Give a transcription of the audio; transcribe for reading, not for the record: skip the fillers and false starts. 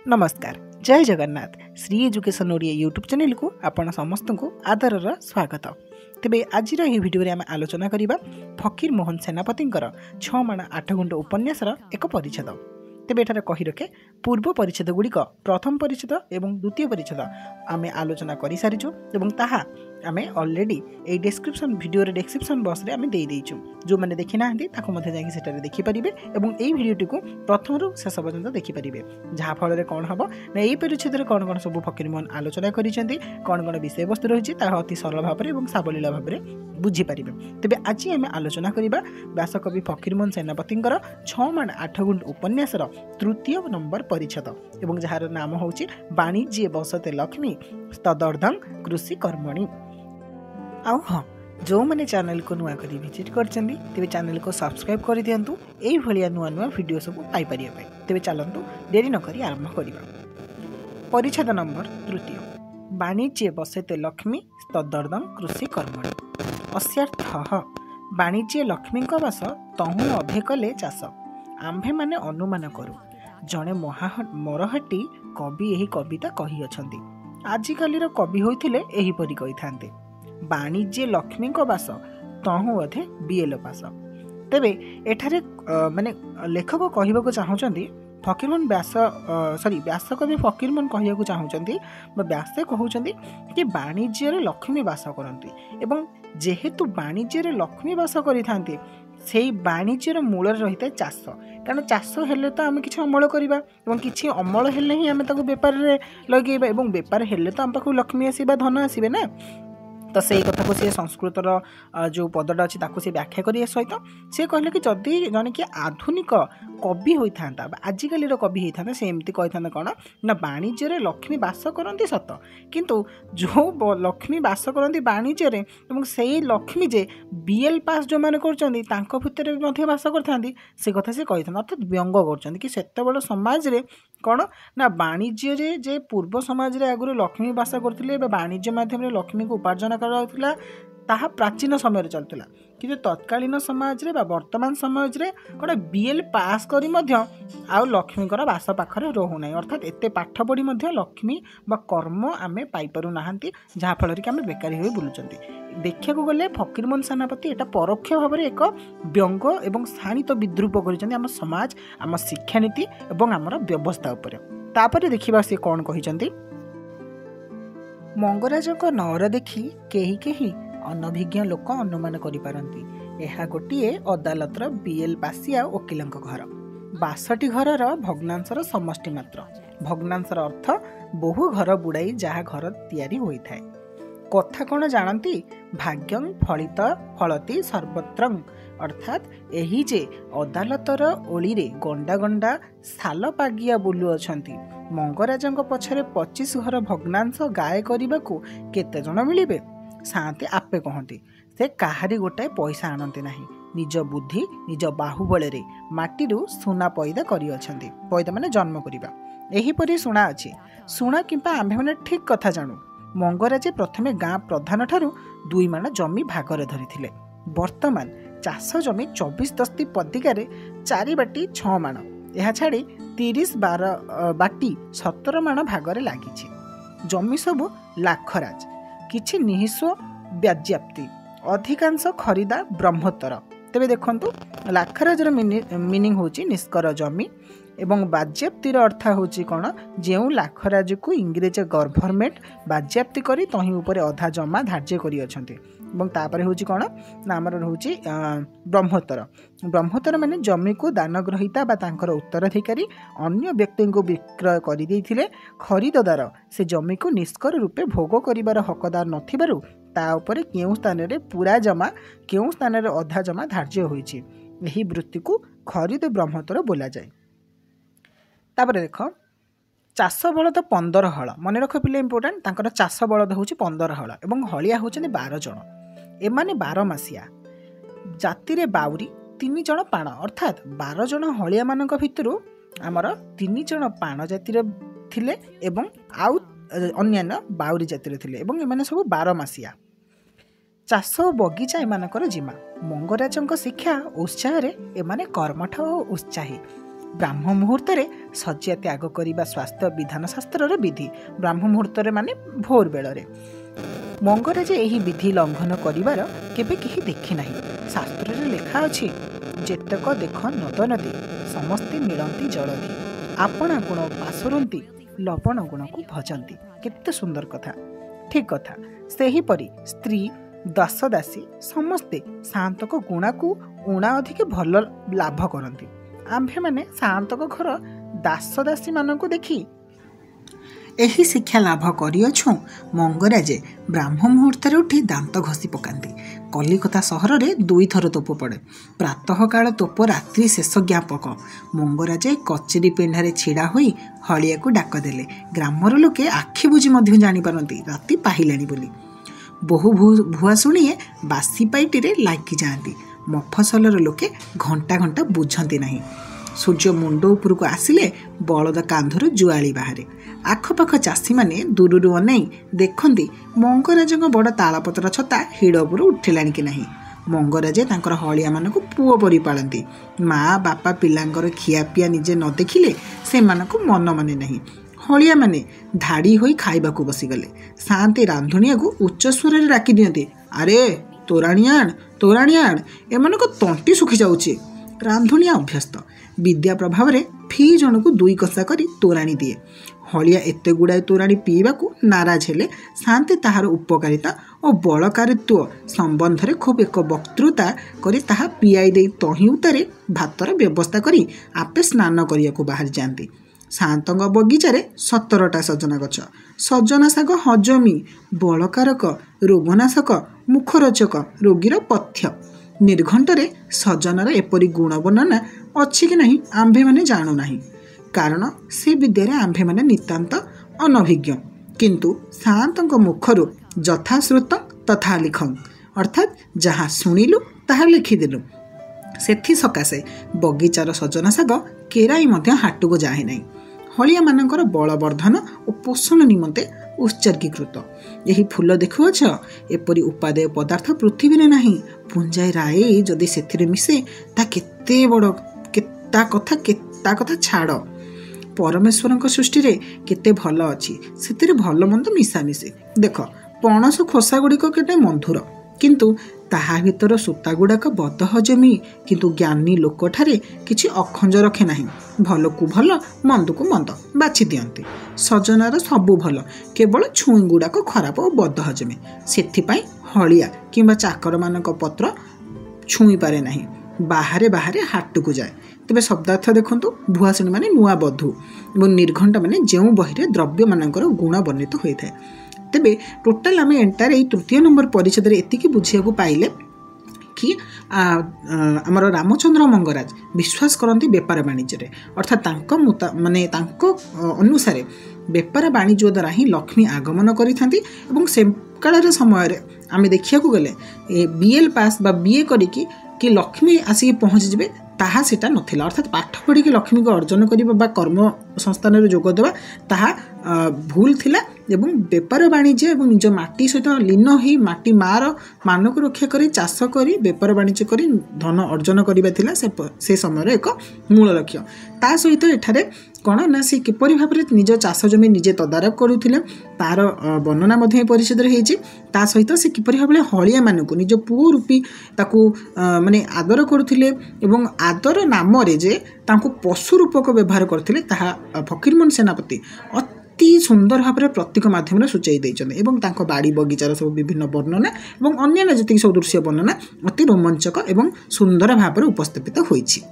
नमस्कार जय Jagannath Shri education Odia YouTube channel को आपण समस्त को आदर स्वागत। तेबे आज भिडियो आम आलोचना करबा फकीर मोहन सेनापति 6 माण 8 गुंठ उपन्यासर एक परिच्छेद। तेबे एठारे कहि रखे पूर्व परिच्छेद गुड़िक प्रथम परिच्छेद एवं द्वितीय परिच्छेद आम आलोचना कर सारिछु एवं ताहा आमे ऑलरेडी ए डिस्क्रिप्शन वीडियो रे डिस्क्रिप्शन बॉक्स रे आमे देई देइछु। जो माने देखि नाहंती ताको मध्ये जाई सेटारे देखि परिबे एवं एई वीडियोटी को प्रथम रु शेष पर्यंत देखि परिबे। जहा फल रे कोन हबो ना एई परिच्छेद रे कोन कोन सब फकीर मोहन आलोचना करिसेंती कोन कोन विषय वस्तु रहिछि ता अति सरल भाव रे एवं साबलील भाव रे बुझी परिबे। तबे आज आमे आलोचना करिबा व्यासकवि फकीर मोहन सेनापति 6 माण 8 गुंठ उपन्यासर तृतीय नंबर परिच्छेद एवं जहार नाम होछि वाणिज्य बसते लक्ष्मी तदर्धं कृषि कर्मणि। आउ हाँ जो मैंने चैनल को नुआ करी विजिट करछंदी तेबे चैनल को सब्सक्राइब कर दियंतु एई भलिया नुआ नुआ वीडियो सब पाई परिया पय। तेबे चलंतु देरी न करी आरंभ करिबा। परिच्छेद नंबर तृतीय वाणिज्य बसते लक्ष्मी तदर्धं कृषि कर्मणि। अस्यार्थः वाणिज्य लक्ष्मी वास तहु अभे कले चाष आम्भे माने अनुमान करू। जणे मरहट्टी कवि एही कविता कहि अछंती। आजिकालीर कवि होइथिले एही परि कहि थांते वाणिज्य लक्ष्मी बास तहु अधे बीएल पास। तेबे एठारे माने लेखक कहबाको चाहुचंती फकीरमोहन व्यासकवि फकीरमोहन कहबाको चाहुचंती व्यास कहउचंती कि वाणिज्य रे लक्ष्मी वास करंती एवं जेहेतु वाणिज्य रे लक्ष्मी वास करिथांती सेही वाणिज्यर मूल रही चाष। कारण चाष हेले तो आम कि अमल करवा और किसी अमल हेले ही आम बेपार रे लगेबा एवं बेपार हेले तो आम पाखु लक्ष्मी आसीबा धन आसीबे ना। तो से कथा को सी संस्कृतर जो पदटा अच्छी सी व्याख्या करिया सहित सी कहले कि जदि जने कि आधुनिक कवि होता आजिकल कवि होता से एमती कही कौन ना वाणिज्य रे लक्ष्मी वास करती सत किंतु जो लक्ष्मी वास करती वाणिज्य रे से लक्ष्मी जे बीएल पास जो मैंने कर भितर वास करते से कथा से कही अर्थात व्यंग कर समाज रे कौन ना वाणिज्य रे जे पूर्व समाज रे आगुरी लक्ष्मी वास करते वाणिज्य माध्यम लक्ष्मी को उपार्जन कराउथिला ताहा प्राचीन समय चलता कि तत्कालीन समाज रे वर्तमान समाज रे कौन बीएल पास करी मध्य आउ लक्ष्मीकर बास पाखरे रोना अर्थात एते पाठ पढ़ी मध्य लक्ष्मी बा कर्म आमे पाई पारु नाहंती जहा फल कि आमे बेकारी होई बुलुचंती। देखा गले फकीरमोहन सेनापति एटा परोक्ष भाव में एक व्यंग एवं शाणित विद्रूप कर आम समाज आम शिक्षानीति एवं आमर व्यवस्था उपर। तापर देखिबा से कौन कहिसंती मंगराजक नौर देखी केही केही अनभिज्ञ लोक अनुमान करिपारंती एहा गोटिए अदालतर बीएल पासिया वकीलंक घर 62 घरर भग्नांशर समष्टि मात्र। भग्नांशर अर्थ बहु घर बुड़ाई जहा घर तैयारी होइथाय। कथा कौन जानती भाग्यं फलित फलती सर्वत्रं अर्थात एही जे अदालतर ओली रे गंडा गंडा साल पागिया बुलु अछंती मंगराजंक पछरे 25 घर भग्नांश गाय करबाकू केते जण मिलिबे साते आपे कहती से काहारी गोटाए पैसा आनती नाही निज बुद्धि निज बाहुबल रे माटीरू सुना पैदा करी अछंती। पैदा माने जन्म करिबा एहीपरि सुना अछि। सुना किंपा आम्भे माने ठीक कथा जानू मंगराजे प्रथमे गाँ प्रधान ठारू 2 माण जमी भागरे धरिथिले। वर्तमान चाष जमी 24 दस्ती पदिकारे 4 बाटी 6 माण एहा छाड़ी 30 बाटी 17 माण भागरे लागिछि। जमी सबु लाखराज किछि निहिस्व व्याज्याप्ति अधिकांश खरीदा ब्रह्मोत्तर। तेबे देखंतु लाखराजर मीनिंग होची निष्कर जमी एवं बाज्याप्तिर अर्थ होची कौन जेउ लाखराज को इंग्रेज गवर्नमेंट बाज्याप्ति करी तही ऊपर अधा जमा धार्य करी अछंती एवं तापर होची कौन ना हमर होची ब्रह्मोत्तर। ब्रह्मोत्तर माने जमी को दानग्रहीता बा तांकर उत्तराधिकारी अन्य व्यक्ति को विक्रय करि देथिले खरीददार से जमी को निष्कर रूपे भोग करिवार हकदार नथिबारु ता ऊपर केउ स्थान रे पूरा जमा केउ स्थान रे अधा जमा धार्य होईछि। एही वृत्ति को खरीद ब्रह्मोत्तर बोला जाय। तापर देख चाष बलद 15 हल मन रख पिले इम्पोर्टाट तांकर चाष बलद होची 15 हल एवं हलिया होचने 12 जण एमाने 12 मासिया जाति रे बाउरी 3 जण पाण अर्थात 12 जण हलिया मानक भितरु आमर 3 जण पाण जाति रे थिले एवं आउ अन्यान्य बाउरी जाति रे थिले एवं एमाने सब 12 मासिया। चाष बगीचा एमानकर जिमा मंगराजंक शिक्षा उत्साह रे एमाने कर्मठ और उत्साही ब्राह्म मुहूर्त शଯ୍या त्याग करने स्वास्थ्य विधान शास्त्र विधि। ब्राह्म मुहूर्त माने भोर बेल मंगराज यही विधि लंघन कर केबे केही देखि नाही। शास्त्र लेखा अछि जेतक देख नद नदी समस्ते मिलती जलधि आपणा गुण पासरती लवण गुण को भजती। केते सुंदर कथा। ठीक कथा। सेहीपरि स्त्री दास दासी समस्ते शांतक गुणा को उणा अधिक भल लाभ करती। आम्भे माने शांतक घर दास दासी मानक देखी एही शिक्षा लाभ करिअछु। मंगराजे ब्राह्म मुहूर्त उठी दांत घसी पकाती। कलिकता सहर में 2 थर तोप पड़े। प्रातः काल तोप रात्रि शेष ज्ञापक। मंगराजे कचेरी पेंढारे छिड़ा होई हलिया को डाक देले। ग्रामर लोके आखि बुझी मध्य जानी पारती राति पाहिलानी बोली। बहु भुआ शुणिए बासी पाइटी लागी जाती। मफसलर लोके घंटा घंटा बुझती नहीं। सूर्य मुंड उपरको आसिले बलद कांधर जुआली बाहर। आखपाख चाषी माने दूररू अनाई देखती मंगराज बड़ तालपत्र छता हिड़ उपर उठिला कि नहीं। मंगराजे तांकर हलिया मानक पुओ परी पालती। माँ बापा पिलांकर खियापिया निजे न देखिले से मानक मन माने नहीं। हलिया माने धाड़ी होई खाइबाकू बसीगले। शांति रांधुनिया को उच्च स्वर में डाकी दियंती। अरे तोराणी आण एमानक तंटी सुखी जाउची। रांधुनिया अभ्यस्त। विद्या प्रभाव में फी जन को 2 कसा करी तोराणी दिए। हलिया एते गुड़ाए तोराणी पीवाकू नाराज हेले शांति ताहार उपकारिता और बलकारित्व संबंध में खूब एक वक्तृता करी ताहा पियाई दे तही उतारे भातर व्यवस्था करी आपे स्नान करिया बाहर जाती। शांतंग बगीचारे 17टा सजना गछ। सजना शाग हजमी बलकारक रोगनाशक मुखरोचक रोगीर पथ्य। निर्घंटरे सजनार एपरी गुण वर्णना अच्छी कि नहीं आंभे माने जाणु नहीं। कारण से विद्यारे आंभे माने नितांत अनभिज्ञ। किंतु शांतंक मुखरु यथाश्रुत तथा लिखं अर्थात जहाँ शुणिलु ताहा लिखिदेलु। सेथि सकाशे बगीचार सजना शाग केराई मध्य हाटू जाए नहीं। हलिया मानकर बलवर्धन और पोषण निमंते उत्सर्गीकृत। यही फूल देखुअछ एपरी उपादेय पदार्थ पृथ्वी में नहीं। पुंजाए राई जदि सेथिरे मिसे ता केते बड़ ता कथा छाड़। परमेश्वर सृष्टि रे केते भल अच्छी से भल मंद मिशामिशे। देख पणस खोसा गुड़िक केते मधुर किंतु ताहा भीतर सूता गुड़ाक बद हजमी। किंतु ज्ञानी लोक ठारे किछि अखंज रखे नहीं। भल को भल मंद को मंद बाछि दियंती। सजनार सबु भल केवल छुई गुड़ाक खराब और बद हजमी। सेथिपाई हलिया किंबा चाकर मानक पत्र छुई पारे नहीं। बाहरे बाहरे हाट को जाए। तेरे शब्दार्थ देखु भुआसुणी माने नुआ बधू और निर्घंट माने जेउ बहिरे द्रव्य मानकर गुण वर्णित होता है। तेबे टोटाल आम एंटार ये 3 नंबर परिच्छेद एतिकी बुझिया पाइले कि आमर रामचंद्र मंगराज विश्वास करती बेपार वाणिज्य अर्थात माने अनुसार बेपार वाणिज्य द्वारा ही लक्ष्मी आगमन करिथांती। एवं से कालर समय आम देखिया गले BL पास बा BA करिकी कि लक्ष्मी आसिक पहुँची जाए ताहा सेटा नथिला। अर्थात पाठ पढ़ी लक्ष्मी को अर्जन करबा कर्म संस्थान जोग देवा ताहा भूल थिला। एवं बेपार वाणिज्य और निज माटी सहित लीन हो माटी मार मान को रक्षा करी चाष करी बेपार वाणिज्य करी धन अर्जन करबा थिला से समय एक मूल लक्ष्य। ता सहित एठारे कौन ना सी किपरि भाव में निज चाष जमी निजे तदारक करुथिले तार वर्णना परिच्छेद होती। ता सहित से किपरि भाव में हलिया मानक निज पुओ रूपी ताकू माने आदर करुथिले एवं आदर नाम रे जे तांको पशु रूपक व्यवहार करथिले ताहा फकीरमोहन सेनापति अति सुंदर भाव में प्रतीक माध्यम सूचाई देइछन्ते। एवं तांको बाड़ी बगीचार सब विभिन्न वर्णना और अन्य जी सब दृश्य वर्णना अति रोमांचक एवं सुंदर भाव में उपस्थापित होइछि।